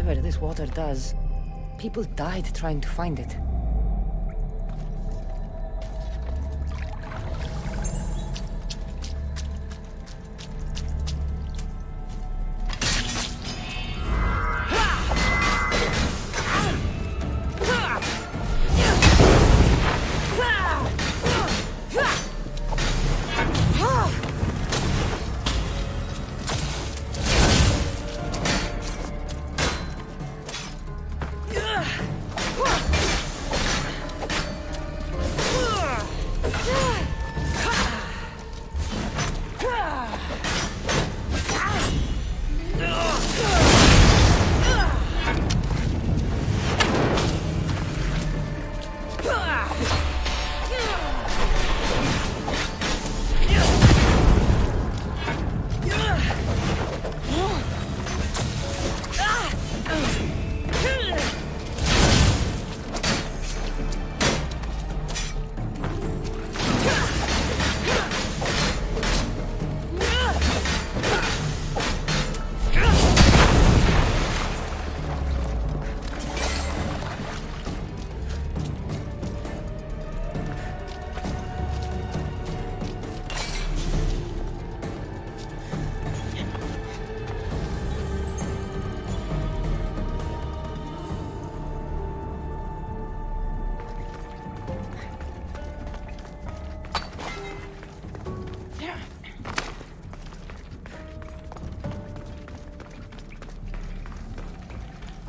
whatever this water does, people died trying to find it.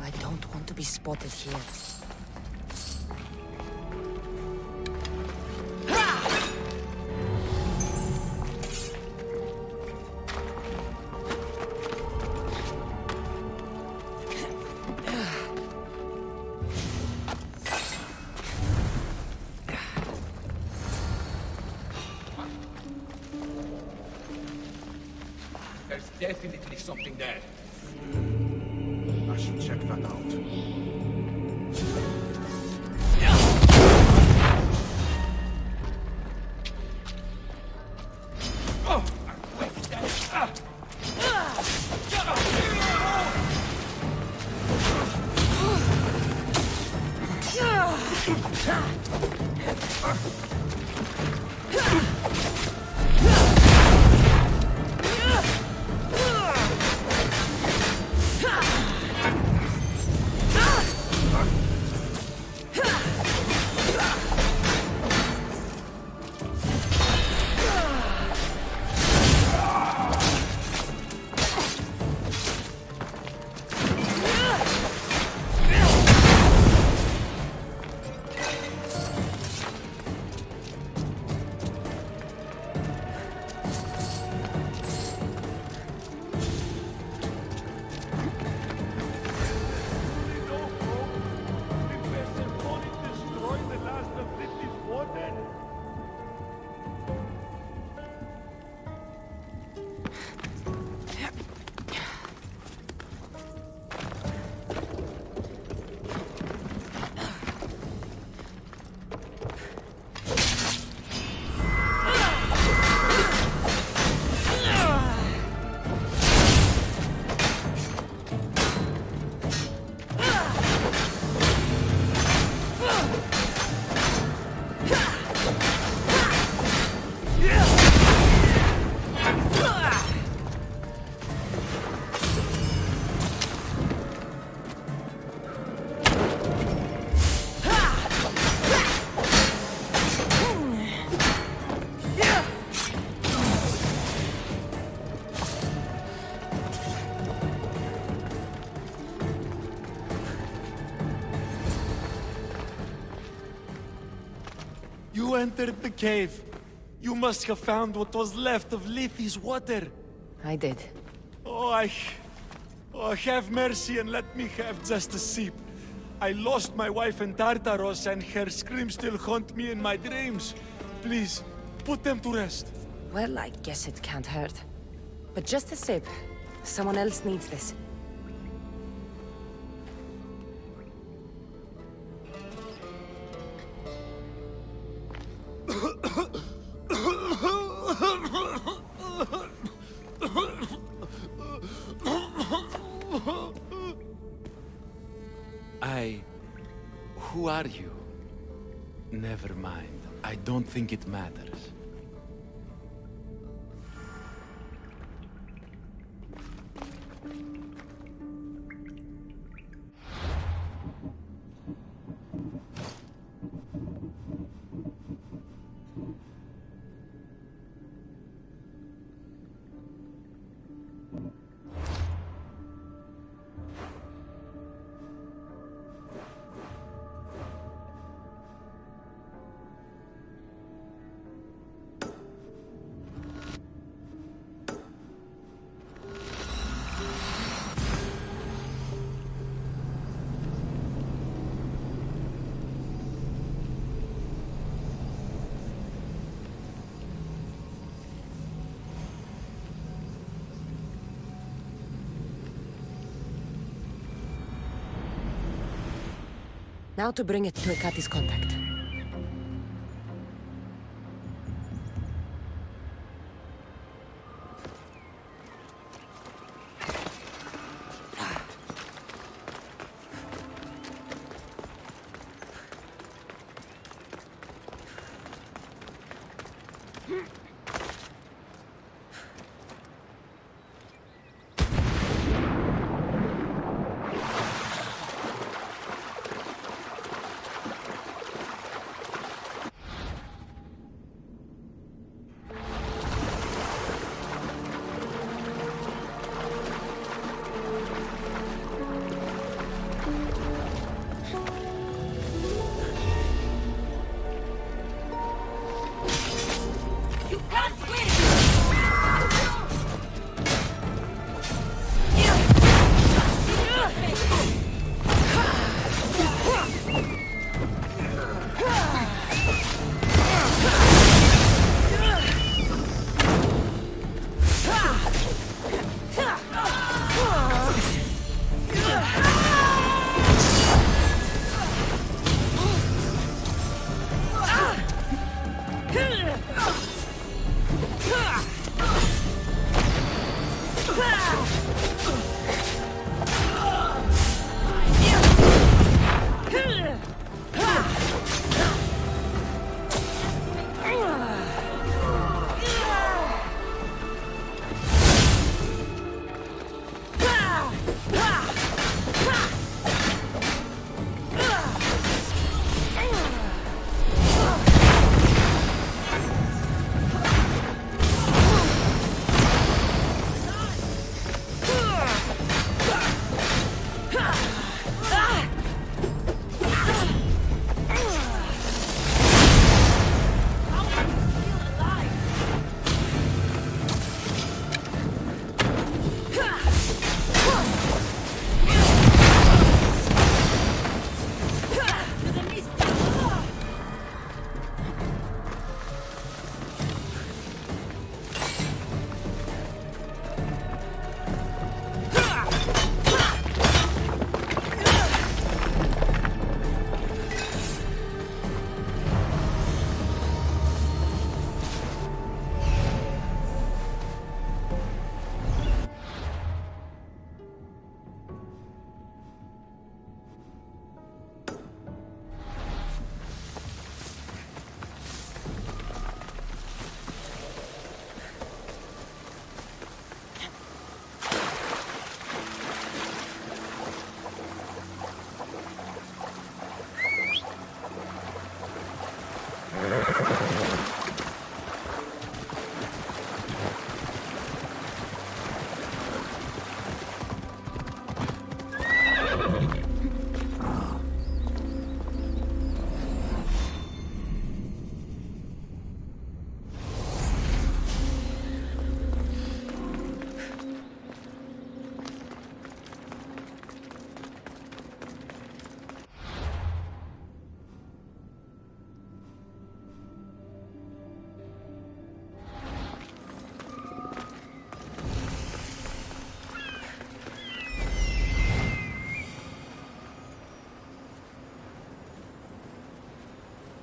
I don't want to be spotted here. There's definitely something there. I should check that out. You entered the cave. You must have found what was left of Lethe's water. I did. Oh, have mercy and let me have just a sip. I lost my wife in Tartaros and her screams still haunt me in my dreams. Please, put them to rest. Well, I guess it can't hurt. But just a sip. Someone else needs this. Who are you? Never mind. I don't think it matters. Now to bring it to Ekati's contact.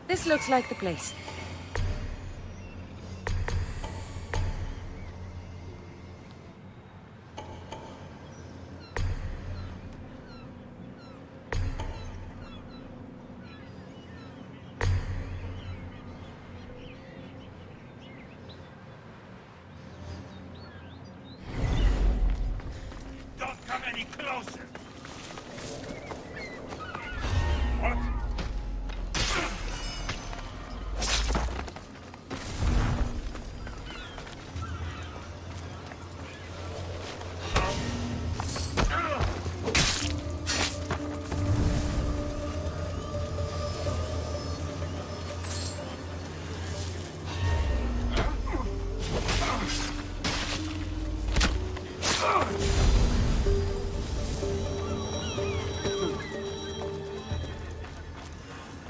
This looks like the place. any closer!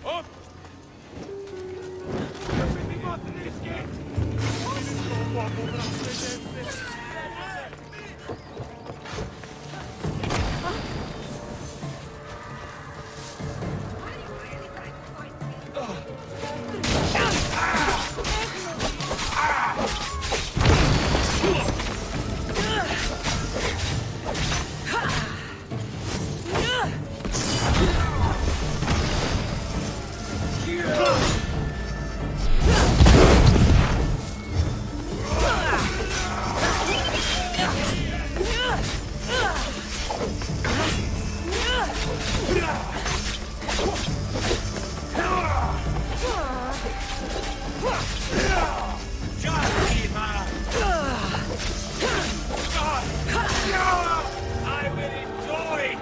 What? I will enjoy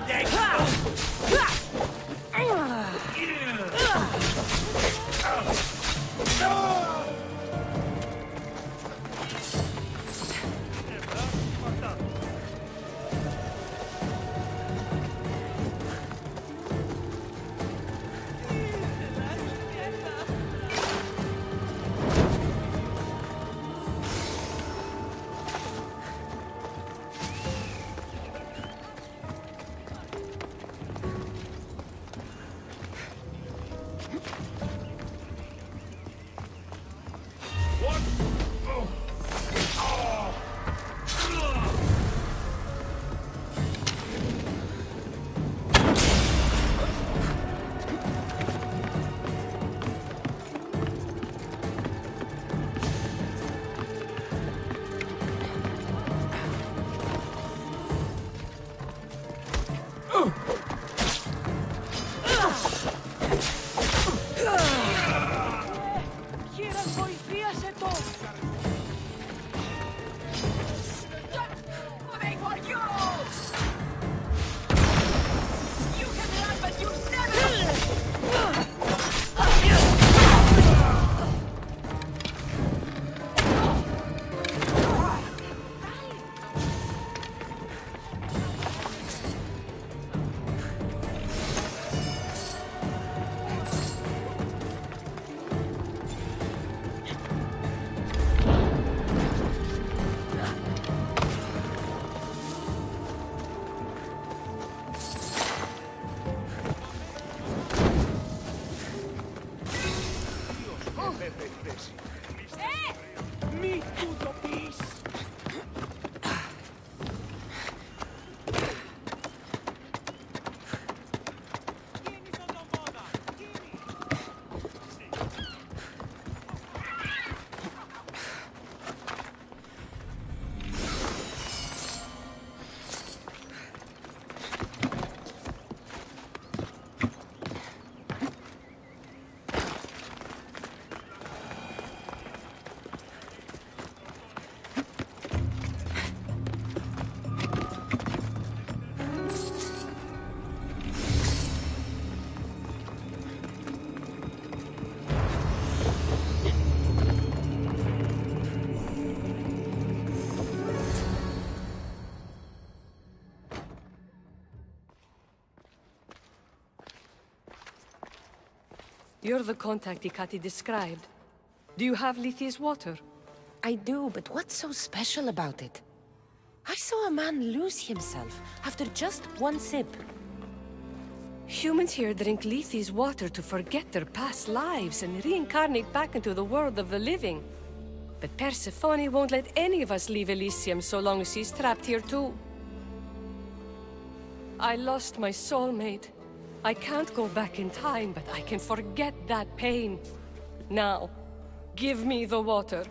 You're the contact Ikati described. Do you have Lethi's water? I do, but what's so special about it? I saw a man lose himself after just one sip. Humans here drink Lethi's water to forget their past lives and reincarnate back into the world of the living. But Persephone won't let any of us leave Elysium so long as she's trapped here too. I lost my soulmate. I can't go back in time, but I can forget that pain. Now, give me the water.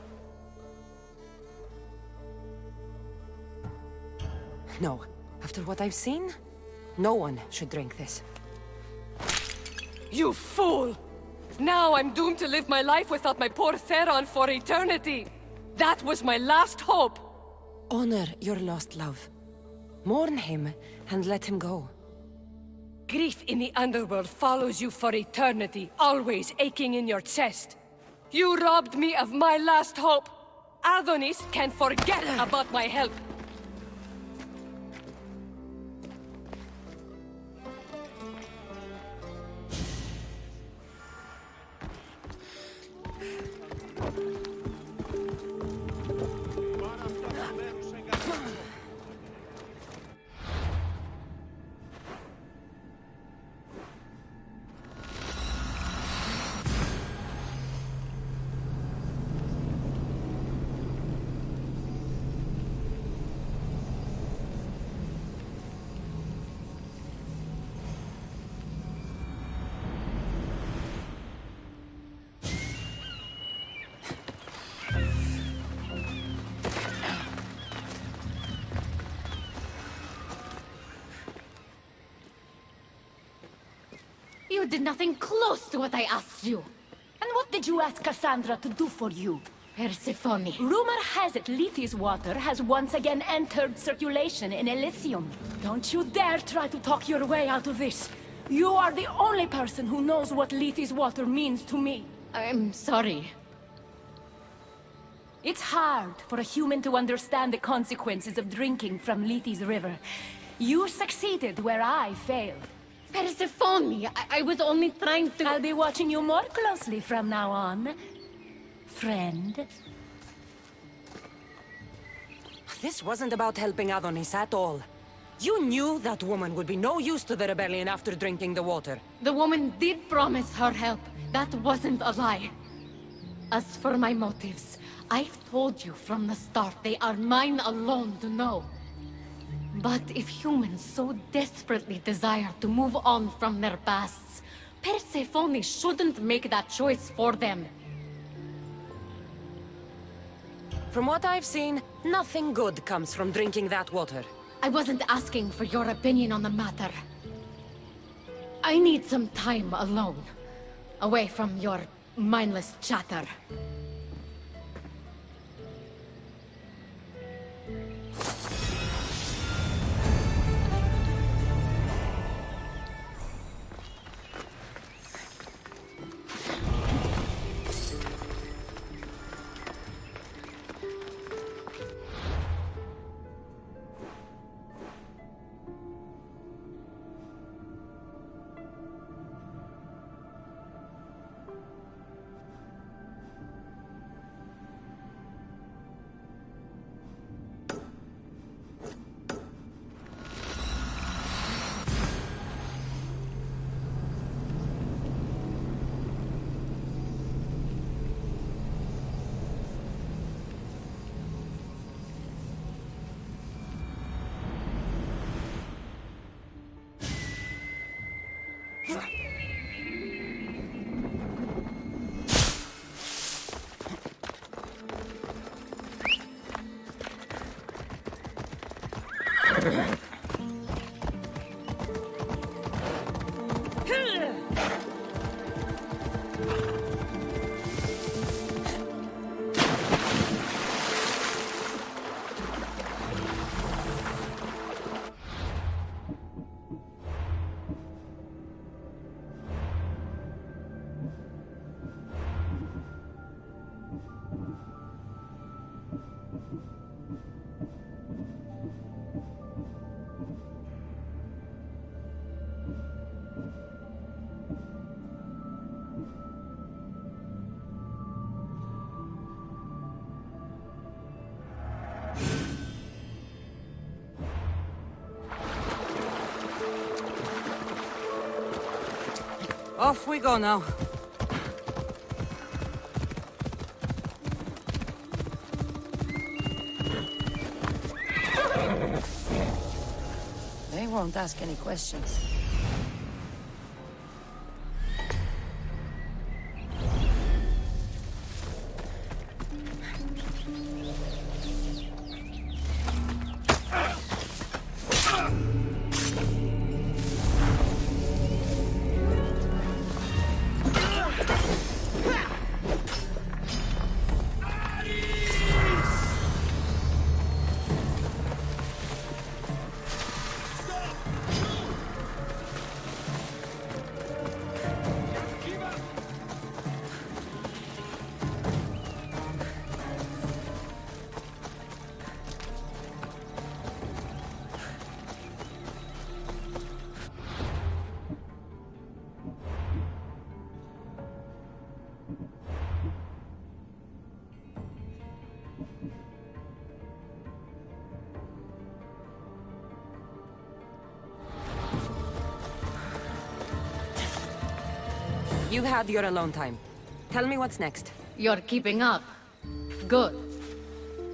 No, I've After what I've seen, no one should drink this. You fool! Now I'm doomed to live my life without my poor Theron for eternity! That was my last hope! Honor your lost love. Mourn him and let him go. Grief in the underworld follows you for eternity, always aching in your chest. You robbed me of my last hope! Adonis can forget about my help! You did nothing close to what I asked you. And what did you ask Cassandra to do for you? Persephone. Rumor has it Lethe's water has once again entered circulation in Elysium. Don't you dare try to talk your way out of this. You are the only person who knows what Lethe's water means to me. I'm sorry. It's hard for a human to understand the consequences of drinking from Lethe's river. You succeeded where I failed. Persephone, I was only trying to... I'll be watching you more closely from now on, friend. This wasn't about helping Adonis at all. You knew that woman would be no use to the rebellion after drinking the water. The woman did promise her help. That wasn't a lie. As for my motives, I've told you from the start they are mine alone to know. But if humans so desperately desire to move on from their pasts, Persephone shouldn't make that choice for them. From what I've seen, nothing good comes from drinking that water. I wasn't asking for your opinion on the matter. I need some time alone, away from your mindless chatter. Off we go now. They won't ask any questions. You've had your alone time. Tell me what's next. You're keeping up. Good.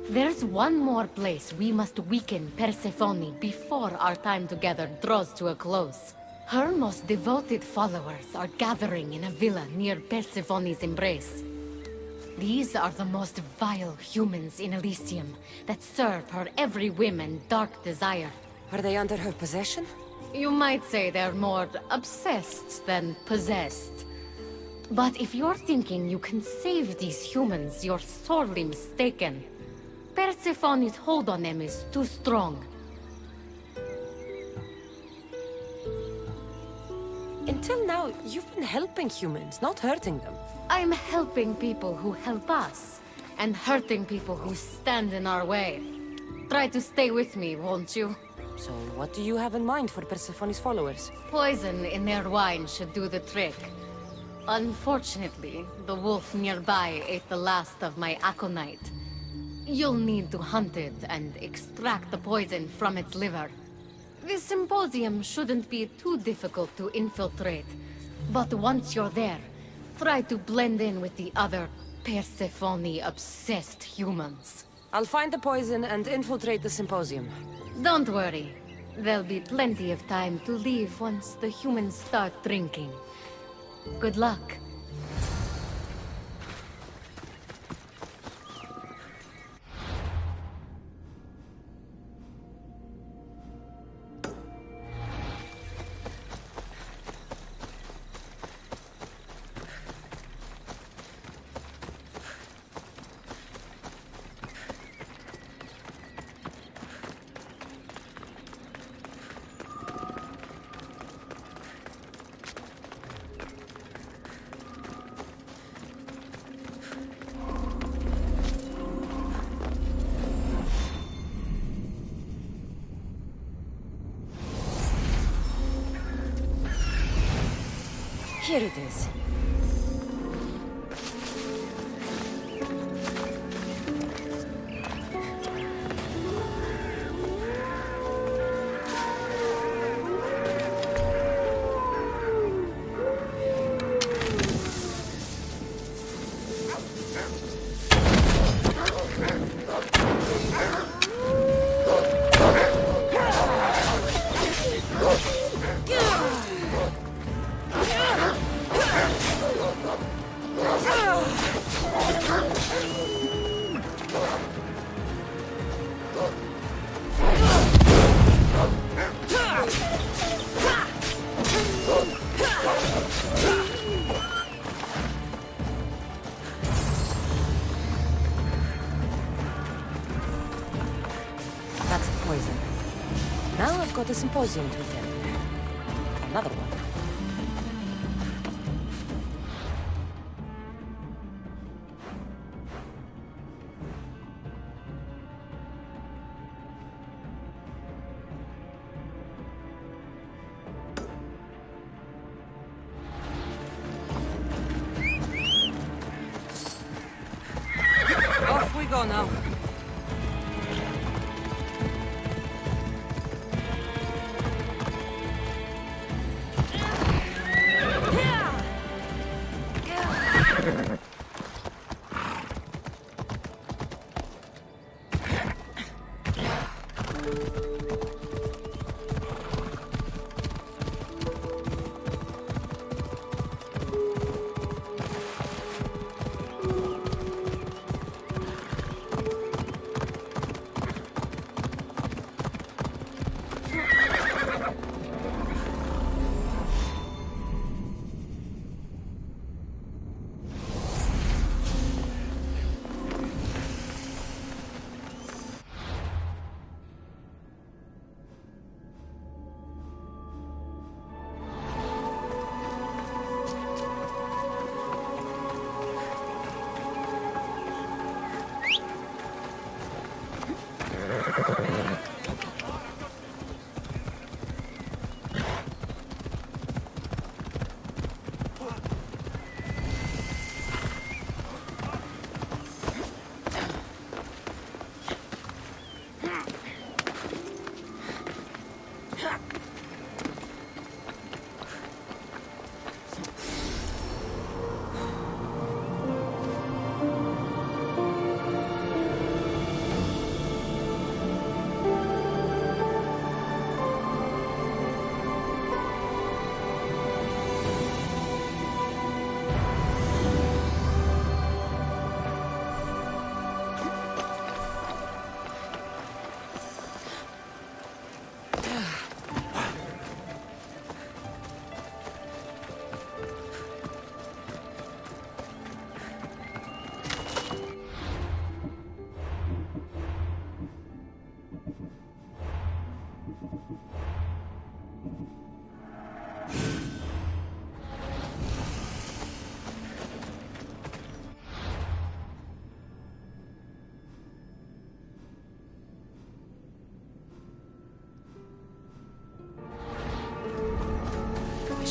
There's one more place we must weaken Persephone before our time together draws to a close. Her most devoted followers are gathering in a villa near Persephone's embrace. These are the most vile humans in Elysium that serve her every whim and dark desire. Are they under her possession? You might say they're more obsessed than possessed. But if you're thinking you can save these humans, you're sorely mistaken. Persephone's hold on them is too strong. Until now, you've been helping humans, not hurting them. I'm helping people who help us, and hurting people who stand in our way. Try to stay with me, won't you? So what do you have in mind for Persephone's followers? Poison in their wine should do the trick. Unfortunately, the wolf nearby ate the last of my aconite. You'll need to hunt it and extract the poison from its liver. This symposium shouldn't be too difficult to infiltrate, but once you're there, try to blend in with the other Persephone-obsessed humans. I'll find the poison and infiltrate the symposium. Don't worry. There'll be plenty of time to leave once the humans start drinking. Good luck. Here it is. That's the poison. Now I've got a symposium to attend. Another one. Off we go now.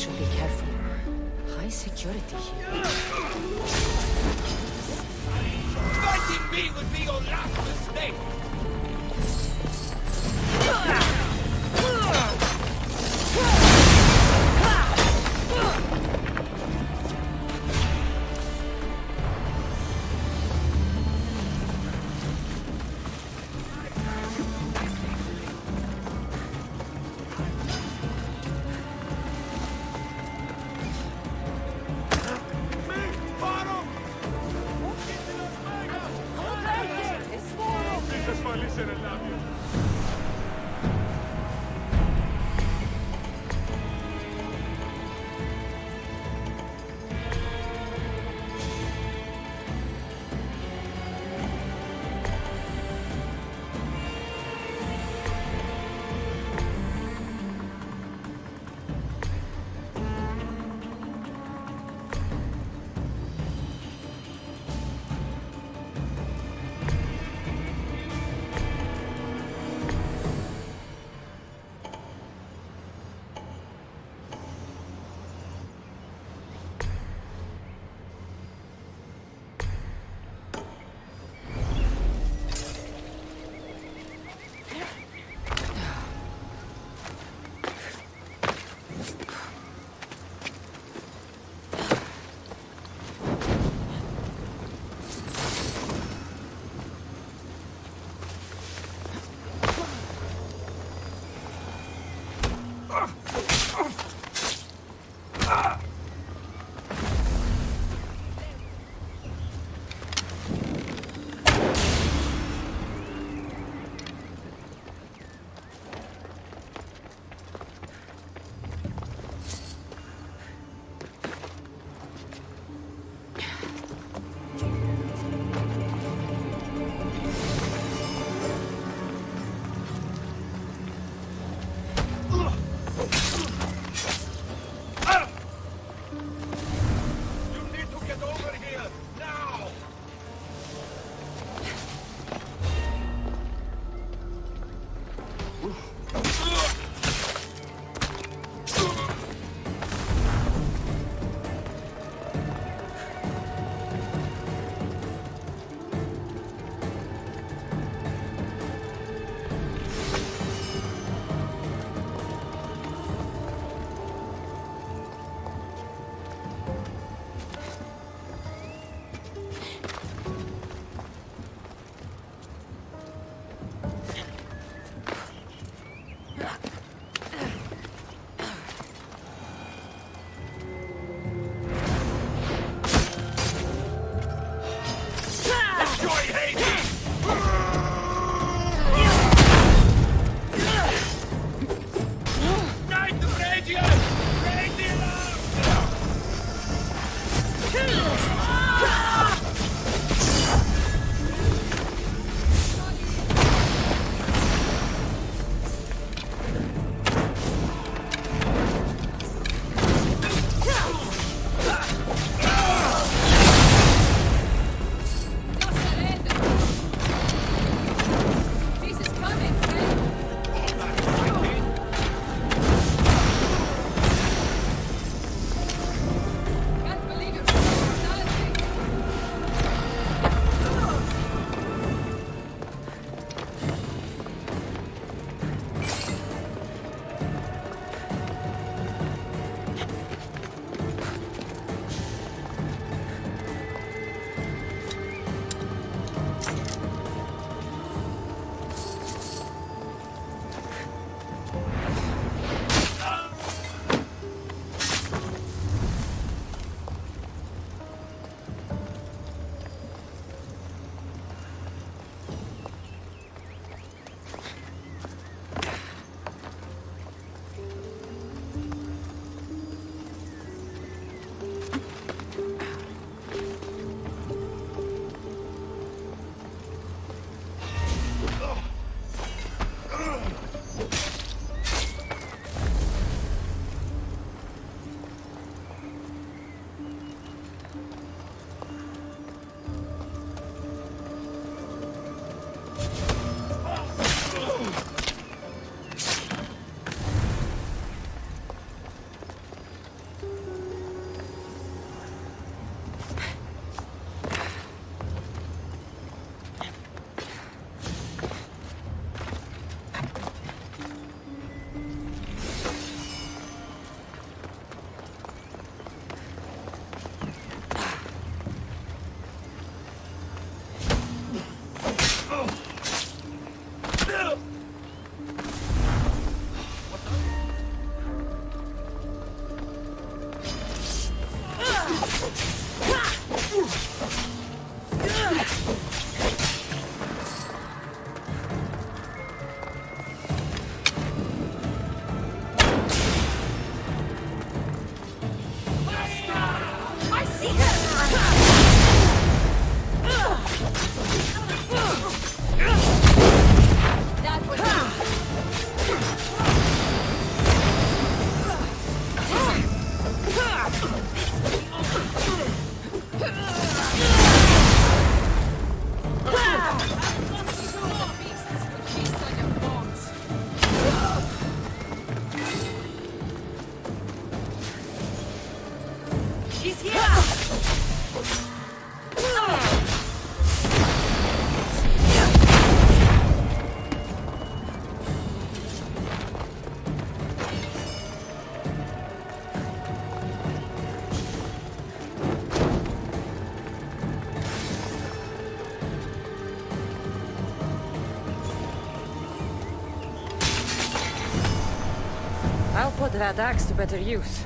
should be careful. High security here. Fighting me would be your last mistake! I'll put that axe to better use.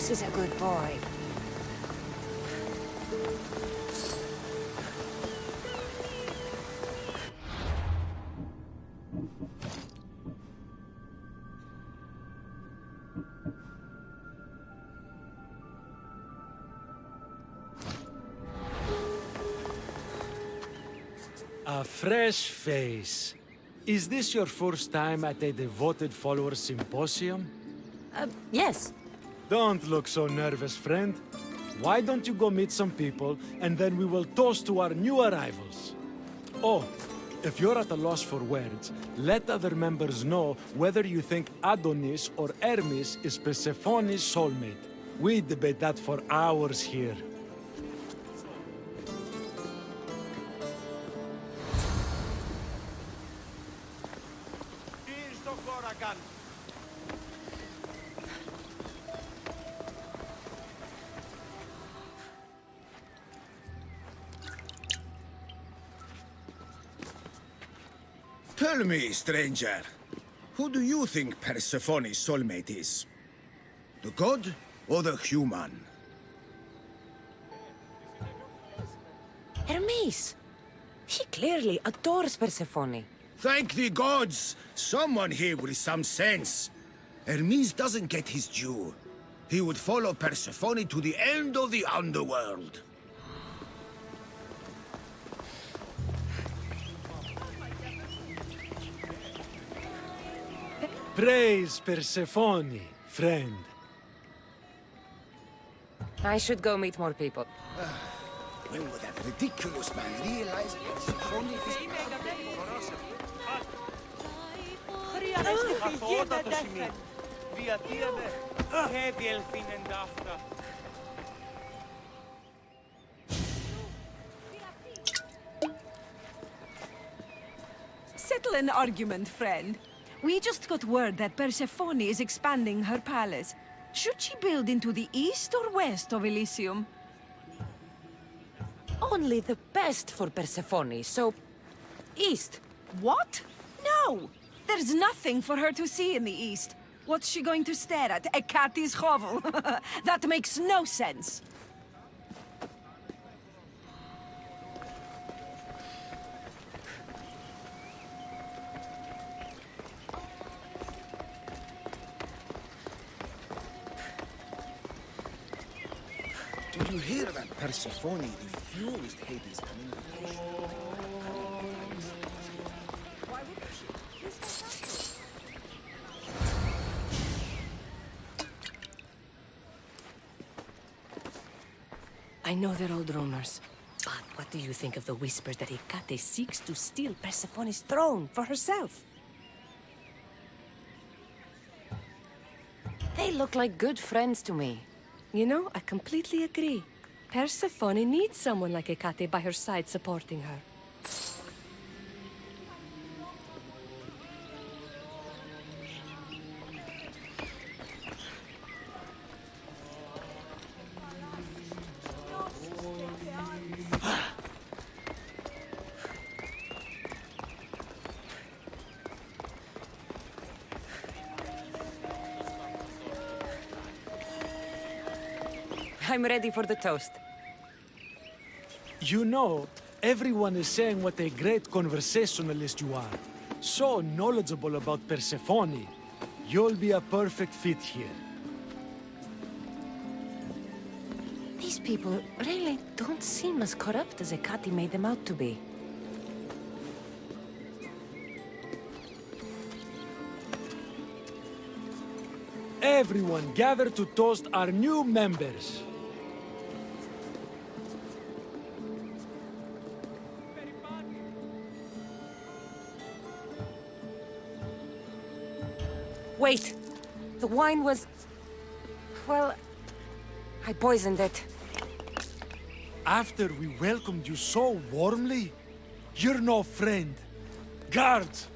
boss is a good boy. A fresh face. Is this your first time at a devoted followers symposium? Yes. Don't look so nervous, friend. Why don't you go meet some people, and then we will toast to our new arrivals. Oh, if you're at a loss for words, let other members know whether you think Adonis or Hermes is Persephone's soulmate. We debate that for hours here. Tell me, stranger, who do you think Persephone's soulmate is? The god or the human? Hermes! He clearly adores Persephone. Thank the gods! Someone here with some sense. Hermes doesn't get his due. He would follow Persephone to the end of the underworld. Praise Persephone, friend. I should go meet more people. When would that ridiculous man realize Persephone is... Settle an argument, friend. We just got word that Persephone is expanding her palace. Should she build into the east or west of Elysium? Only the best for Persephone, so... east. What? No! There's nothing for her to see in the east. What's she going to stare at? A cat's hovel? That makes no sense. Did you hear that Persephone refused Hades an invitation? Why would she? I know they're old rumors, but what do you think of the whispers that Hecate seeks to steal Persephone's throne for herself? They look like good friends to me. You know, I completely agree. Persephone needs someone like Hecate by her side supporting her. I'm ready for the toast. You know, everyone is saying what a great conversationalist you are. So knowledgeable about Persephone. You'll be a perfect fit here. These people really don't seem as corrupt as Hecate made them out to be. Everyone gather to toast our new members. Wait! The wine was... well... I poisoned it. After we welcomed you so warmly, you're no friend. Guards!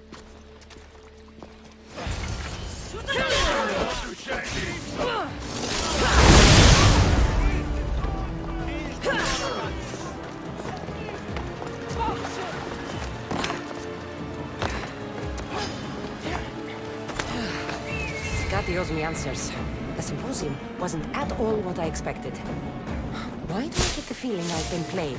Hecate owes me answers. The symposium wasn't at all what I expected. Why do I get the feeling I've been played?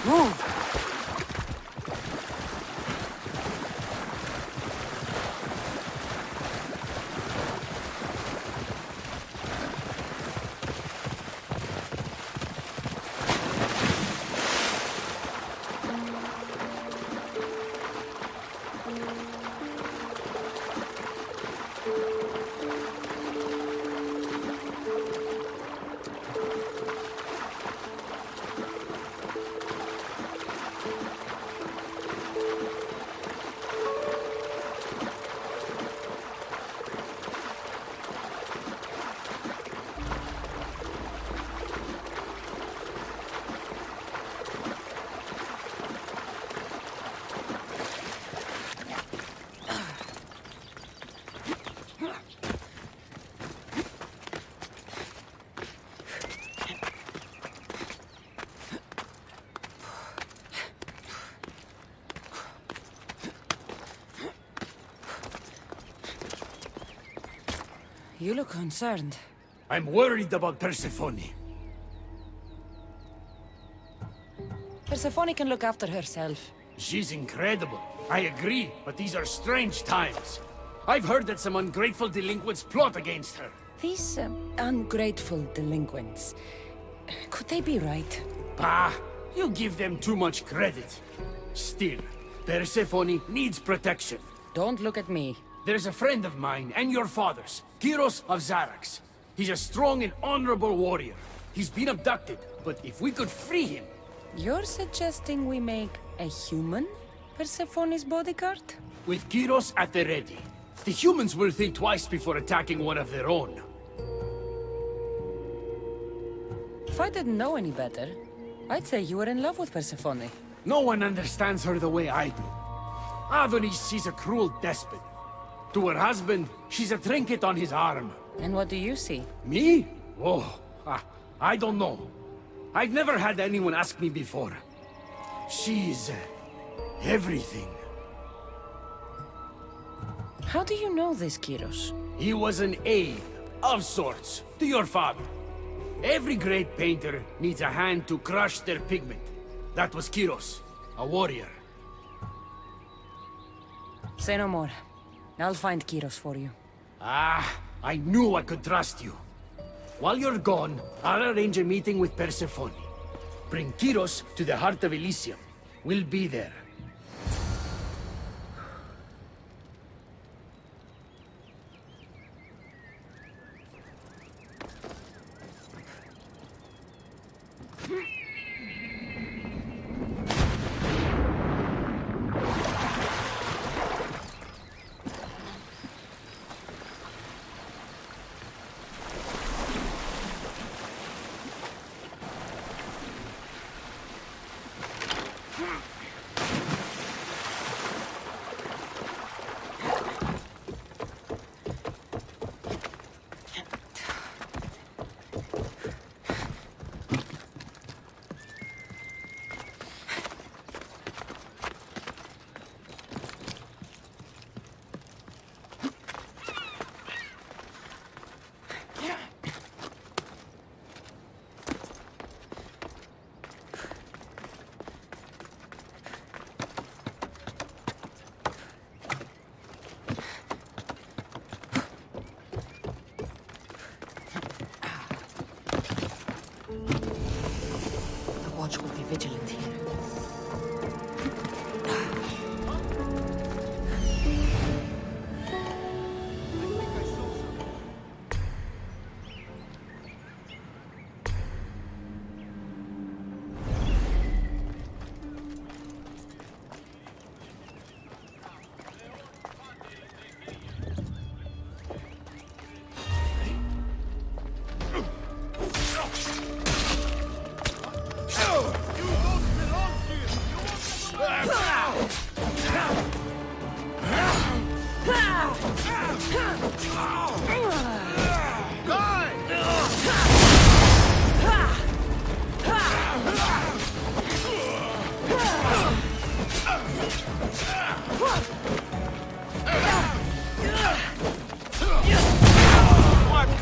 Move! You look concerned. I'm worried about Persephone. Persephone can look after herself. She's incredible. I agree, but these are strange times. I've heard that some ungrateful delinquents plot against her. These ungrateful delinquents. Could they be right? Bah! You give them too much credit. Still, Persephone needs protection. Don't look at me. There's a friend of mine and your father's, Kyros of Xarax. He's a strong and honorable warrior. He's been abducted, but if we could free him... You're suggesting we make a human Persephone's bodyguard? With Kyros at the ready, the humans will think twice before attacking one of their own. If I didn't know any better, I'd say you were in love with Persephone. No one understands her the way I do. Adonis, she's a cruel despot. To her husband, she's a trinket on his arm. And what do you see? Me? Oh, I don't know. I've never had anyone ask me before. She's... everything. How do you know this, Kyros? He was an aide, of sorts, to your father. Every great painter needs a hand to crush their pigment. That was Kyros, a warrior. Say no more. I'll find Kyros for you. Ah, I knew I could trust you. While you're gone, I'll arrange a meeting with Persephone. Bring Kyros to the heart of Elysium. We'll be there. The watch will be vigilant here.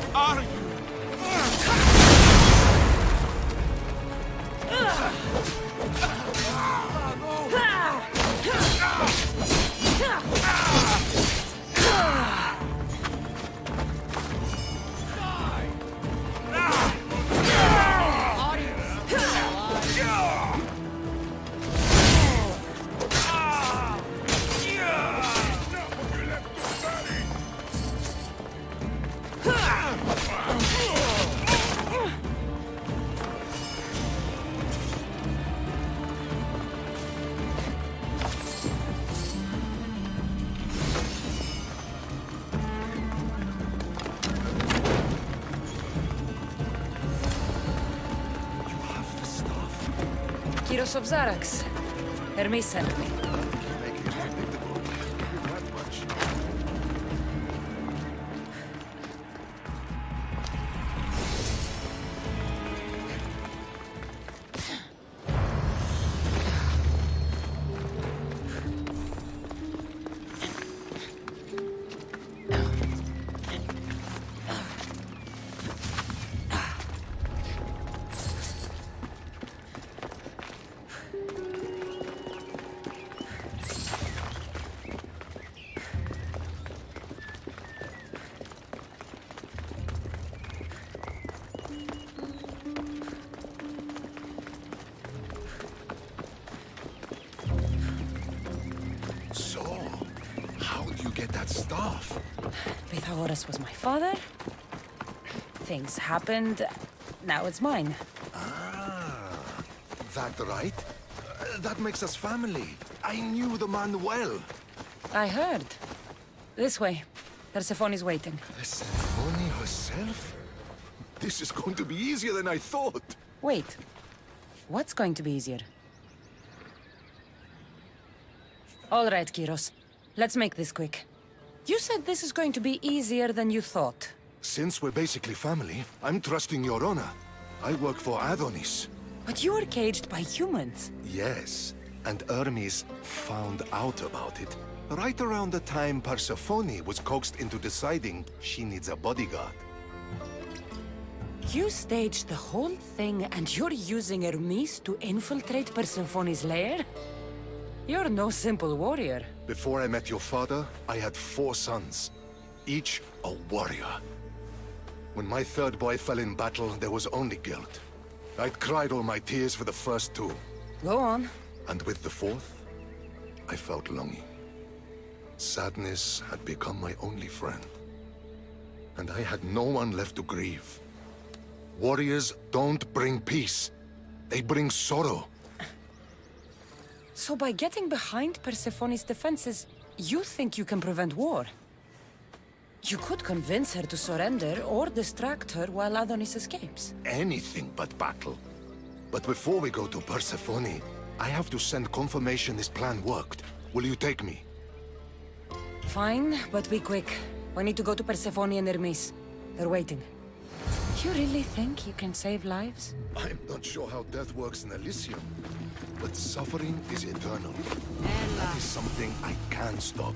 What are you? Kyros of Xarax. Hermes sent me. So, how do you get that staff? Pythagoras was my father. Things happened. Now it's mine. Ah, that right? That makes us family. I knew the man well. I heard. This way. Persephone's waiting. Persephone herself? This is going to be easier than I thought. Wait. What's going to be easier? All right, Kyros. Let's make this quick. You said this is going to be easier than you thought. Since we're basically family, I'm trusting your honor. I work for Adonis. But you were caged by humans. Yes, and Hermes found out about it. Right around the time Persephone was coaxed into deciding she needs a bodyguard. You staged the whole thing and you're using Hermes to infiltrate Persephone's lair? You're no simple warrior. Before I met your father, I had 4 sons, each a warrior. When my third boy fell in battle, there was only guilt. I'd cried all my tears for the first 2. Go on. And with the 4th, I felt longing. Sadness had become my only friend. And I had no one left to grieve. Warriors don't bring peace. They bring sorrow. So by getting behind Persephone's defenses, you think you can prevent war? You could convince her to surrender or distract her while Adonis escapes. Anything but battle. But before we go to Persephone, I have to send confirmation this plan worked. Will you take me? Fine, but be quick. We need to go to Persephone and Hermes. They're waiting. You really think you can save lives? I'm not sure how death works in Elysium, but suffering is eternal. That is something I can stop.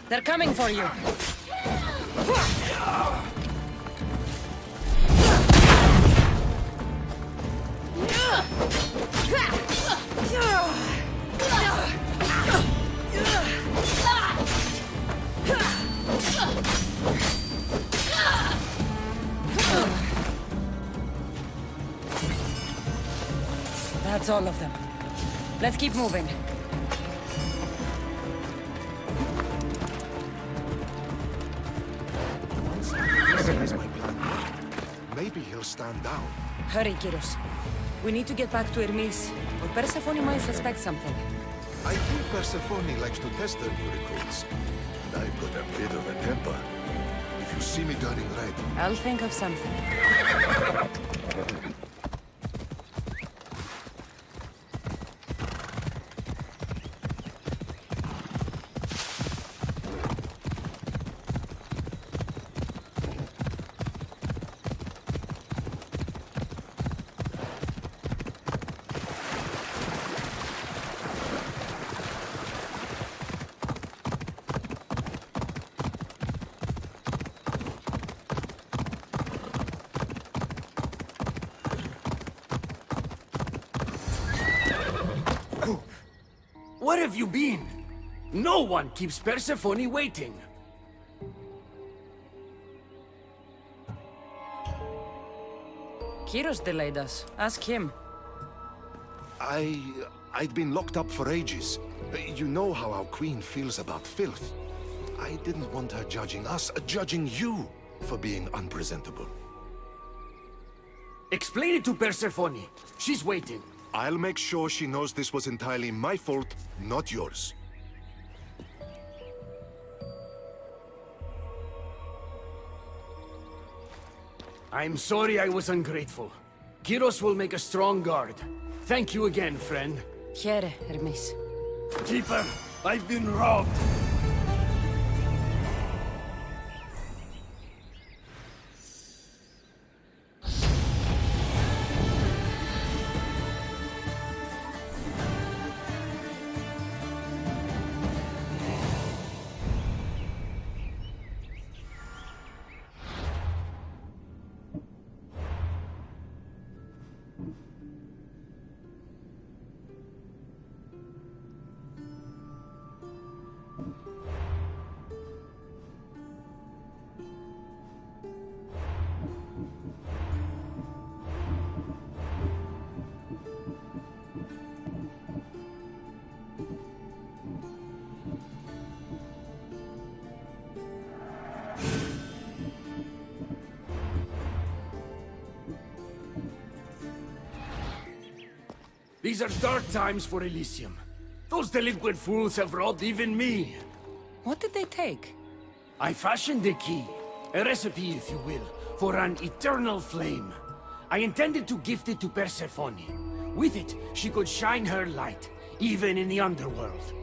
They're coming for you. That's all of them. Let's keep moving. Maybe he'll stand down. Hurry, Kyros. We need to get back to Hermes, or Persephone might suspect something. I think Persephone likes to test her new recruits. I've got a bit of a temper. If you see me turning red... I'll think of something. Where have you been? No one keeps Persephone waiting. Kyros delayed us. Ask him. I'd been locked up for ages. You know how our queen feels about filth. I didn't want her judging us, judging you for being unpresentable. Explain it to Persephone. She's waiting. I'll make sure she knows this was entirely my fault, not yours. I'm sorry I was ungrateful. Kyros will make a strong guard. Thank you again, friend. Here, Hermes. Keeper, I've been robbed. These are dark times for Elysium. Those delinquent fools have robbed even me. What did they take? I fashioned a key, a recipe if you will, for an eternal flame. I intended to gift it to Persephone. With it, she could shine her light, even in the underworld.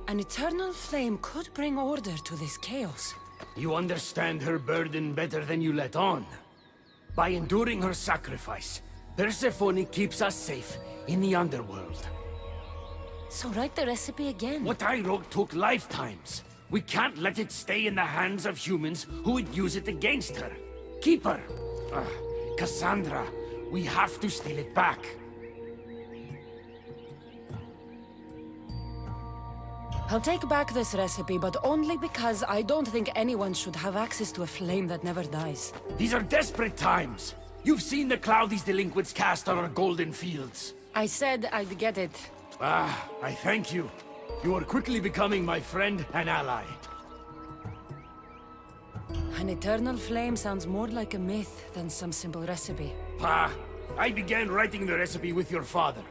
An eternal flame could bring order to this chaos. You understand her burden better than you let on. By enduring her sacrifice, Persephone keeps us safe in the underworld. So write the recipe again. What I wrote took lifetimes. We can't let it stay in the hands of humans who would use it against her. Keep her. Cassandra, we have to steal it back. I'll take back this recipe, but only because I don't think anyone should have access to a flame that never dies. These are desperate times. You've seen the cloud these delinquents cast on our golden fields. I said I'd get it. I thank you. You are quickly becoming my friend and ally. An eternal flame sounds more like a myth than some simple recipe. I began writing the recipe with your father.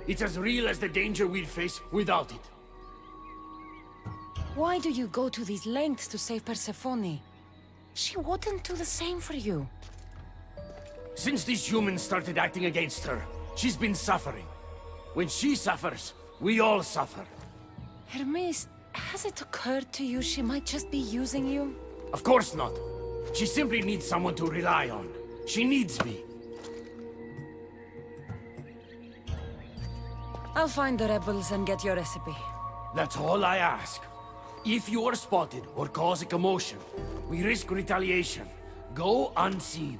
It's as real as the danger we'd face without it. Why do you go to these lengths to save Persephone? She wouldn't do the same for you. Since these humans started acting against her, she's been suffering. When she suffers, we all suffer. Hermes, has it occurred to you she might just be using you? Of course not. She simply needs someone to rely on. She needs me. I'll find the rebels and get your recipe. That's all I ask. If you are spotted or cause a commotion, we risk retaliation. Go unseen.